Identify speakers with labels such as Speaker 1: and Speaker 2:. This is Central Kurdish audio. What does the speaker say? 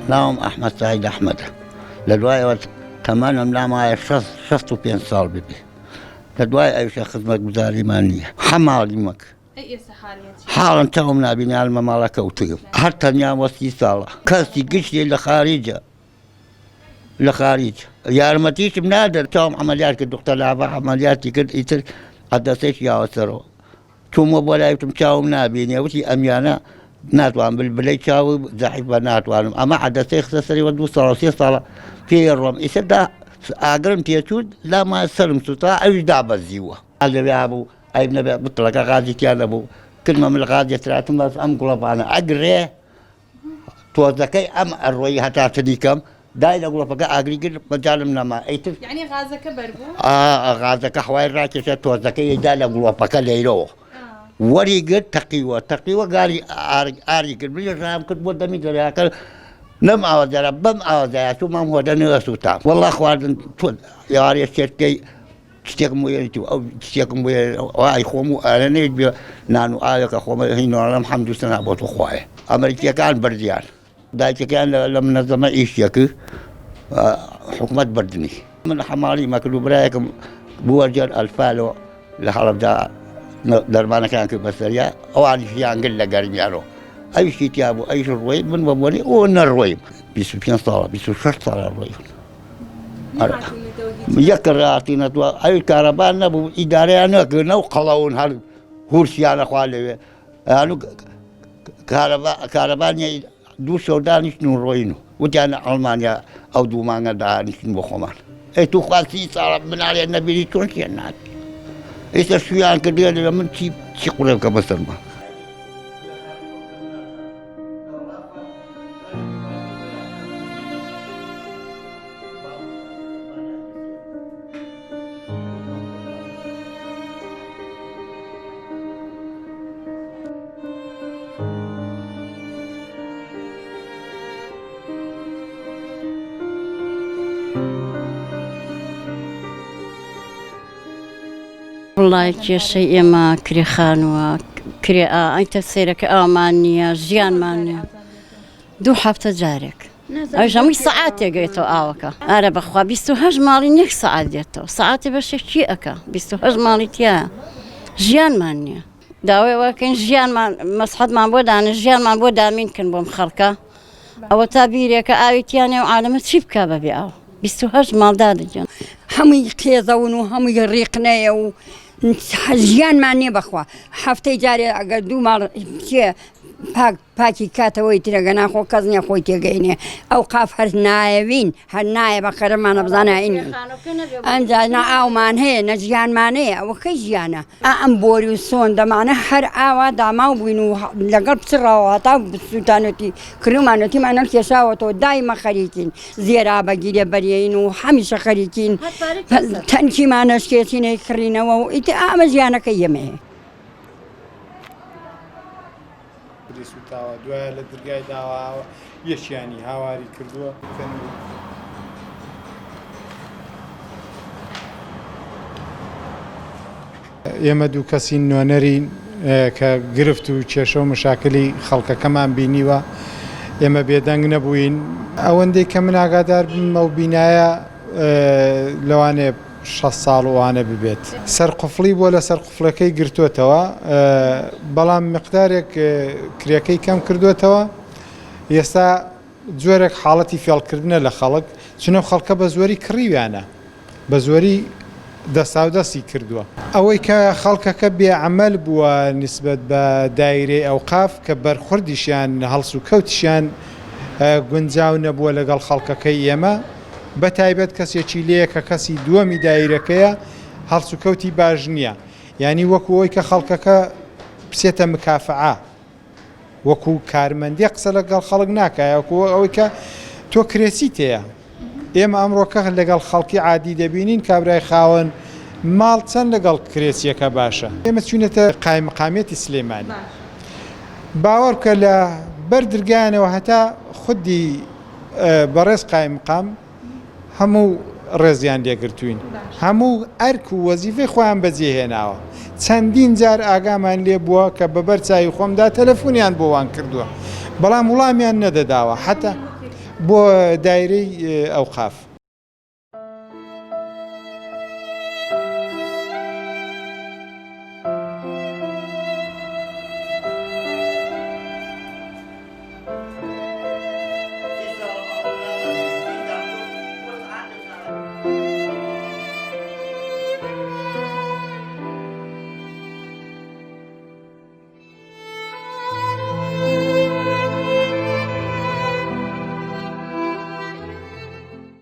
Speaker 1: نام أحمد سعيد أحمد لدواء تمام لا ما شفته بين صار ببي لدواء أي شيء خدمة جزاري مانية حمال يمك
Speaker 2: أي سحالية
Speaker 1: حالا تومنا بني المملكة وطيب حتى نيام وسي صالة كاسي قشري لخارج يا رمتيش بنادر توم عمليات الدكتور لعبة عملياتي كد يتر قدسيش يا وسرو توم ولا يتم تومنا بني وسي أميانا ناتوان بالبلي تشاوي زحفة ناتوان أما عدسي خسري ودو صلاة في الرم إسدا أقرم تيجود لا ما سلم سطاع أجدا بزيوة هذا بيابو أي بنبي بطلق غازي كان أبو كلمة من الغازي تراتم بس أم قلبانا أقري توزكي أم الروي حتى تديكم دايل أقول بقى أقري قل مجالم نما أيتر
Speaker 2: يعني غازك بربو
Speaker 1: غازك حوالي راكشة توزكي دايل أقول بقى ليلو وريقة تقيوة قاري آري قل بلي رام كنت بود دمي جريا نم أوزا بم أوزا شو ما هو دنيا سوتا والله أخوان يا ريت شركي تشتكم ويرتو أو تشتكم وير واي خومو أنا نيجي نانو آيك خومو هنا الحمد لله نعبد أخويا أمريكا كان برديان دايك كان لما نظم إيشيك حكومة بردني من حماري ما كانوا برايكم بوجر الفالو لحلب دا دربانا كان كبسريا أو عن شيء أنقل لقريبيانو أي شيء تيابو أي شيء رويب من بابوني ونرويب بيسو صار بيسو شرط صار الرويب يكر أعطينا توا أي كهرباء نبو إدارة أنا كنو قلاون هال هورسيانا خوالي أنا كهرباء دو سودانيش نروينو وجانا ألمانيا أو دو مانغا دانيش نبخمان أي تو خالصي صار من على النبي تونسي الناس إيش شويان كدير لمن تي قريب كمسلمان
Speaker 3: والله كي شيء ما كري خانوا كري أنت سيرك مانية زيان مانية دو حفت جارك أجا مش ساعات جيتو آوكا أنا بخوا بيستو هج مالي نيك ساعات جيتو ساعات بس شيئك بيستو هج مالي تيا زيان مانية داوي وكن زيان ما مسحد ما بودان زيان ما بودان مين كن بوم خلقه أو تعبيرك آيتياني وعالم تشبكا ببي أو بيستو هج مال دادجان
Speaker 4: هم يقيزون وهم يريقنا و زيان ماني بخوا حفتي جاري اگر دو مال شي باكي كاتوي ترغنا خو كزني خو تيغيني او قاف هر نايبين هر نايب خرم انا بزانا اني انجانا او مان هي نجيان ماني او خيجانا ام بوري سون دا معنا هر اوا دا ما بينو لقب سراوا تا بسوتانتي كرمانتي معنا كيساوتو دايما خريجين زيرا بجيري بريين وحمشه خريجين تنكي معنا شيتين كرينا و ات امزيانا كيمه
Speaker 5: دوای لە دەرگای داوا یەکیانی هاواری کردووە ئێمە دوو کەسی نوێنەرین کە گرفت و کێشە و مشاکلی خەڵکەکەمان بینیوە ئێمە بێدەنگ نەبووین ئەوەندەی کە من ئاگادار بمە و بینایە لەوانێ 6 ساڵ وانە ببێت سەرقفڵی بۆ لە سەرقفڵەکەی گرتووەتەوە بەڵام مقدارێک کرێکەی کەم کردوێتەوە ئێستا جۆرێک حاڵەتی فێڵکردنە لە خەڵک چونە خەڵکە بە زۆری کڕیویانە بە زۆری دەساودەستی کردووە ئەوەی کە خەڵکەکە بێعەمەل بووە نسبەت بە دایرەی ئەوقاف کە بەرخوردیشیان هەڵس و کەوتیشیان گونجاو نەبووە لەگەڵ خەڵکەکەی ئێمە بە تایبەت کەسێکی لێیە کە کەسی دووەمی دایرەکەیە هەڵس و کەوتی باش نییە یعنی وەکو ئەوەی کە خەڵکەکە بچێتە مکافعە وەکو کارمەندی قسە لەگەڵ خەڵک ناکایە وەکو ئەوەی کە تۆ کرێسی تەیە ئێمە ئەمڕۆکە لەگەڵ خەڵکی عادی دەبینین کابرای خاوەن ماڵ چەند لەگەڵ کرێسیەکە باشە ئێمە چوونێتە قایمقامێتی سلێمانی باوەڕ بکە لە بەردرگایانەوە هەتا خودی بەڕێز قایمقام هەموو ڕێزیان لێگرتوین هەموو ئەرک و وەزیفەی خۆیان بەجێهێناوە چەندین جار ئاگامان لێ بووە کە بەبەر چاوی خۆمدا تەلەفۆنیان بۆوان کردووە بەڵام وڵامیان نەدەداوە حتا بۆ دایرەی ئەوقاف